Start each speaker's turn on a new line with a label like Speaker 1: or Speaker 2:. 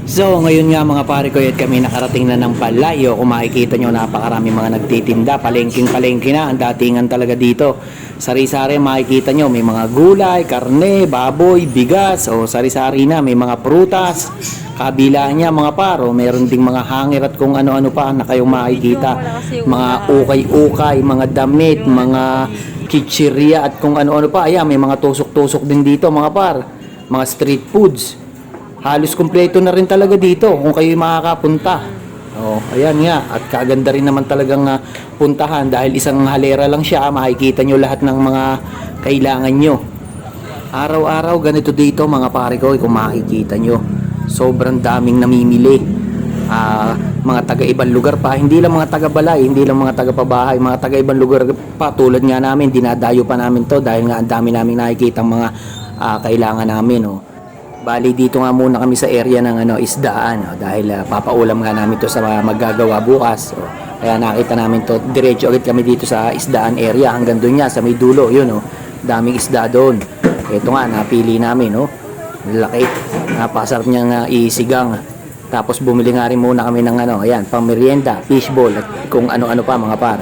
Speaker 1: So ngayon nga mga pare ko at kami nakarating na ng Palayo. Kung makikita nyo, napakarami mga nagtitinda, palengking-palengke na ang datingan talaga dito. Sari-sari makikita nyo, may mga gulay, karne, baboy, bigas, o sari-sari na, may mga prutas. Kabila niya mga paro, meron ding mga hangir at kung ano-ano pa na kayong makikita. Mga ukay-ukay, mga damit, mga chichirya at kung ano-ano pa. Ayan, may mga tusok-tusok din dito mga par. Mga street foods. Halos kumpleto na rin talaga dito kung kayo makakapunta. Oh, ayan nga. At kaganda rin naman talagang puntahan dahil isang halera lang siya. Makikita nyo lahat ng mga kailangan nyo. Araw-araw ganito dito mga pare ko kung makikita nyo. Sobrang daming namimili. Mga taga-ibang lugar pa. Hindi lang mga taga-balay, hindi lang mga taga-pabahay. Mga taga-ibang lugar pa tulad nga namin. Dinadayo pa namin to dahil nga ang dami namin nakikita mga kailangan namin. Oh. Bali dito nga muna kami sa area ng isdaan dahil papaulam nga namin to sa maggagawa bukas. So, kaya nakita namin to, diretso agad kami dito sa isdaan area hanggang doon nga sa may dulo, yun daming isda doon. Ito nga napili namin, laki. Napasarap niyang isigang. Tapos bumili nga rin muna kami ng ayan, pang merienda, fishball at kung ano-ano pa mga par.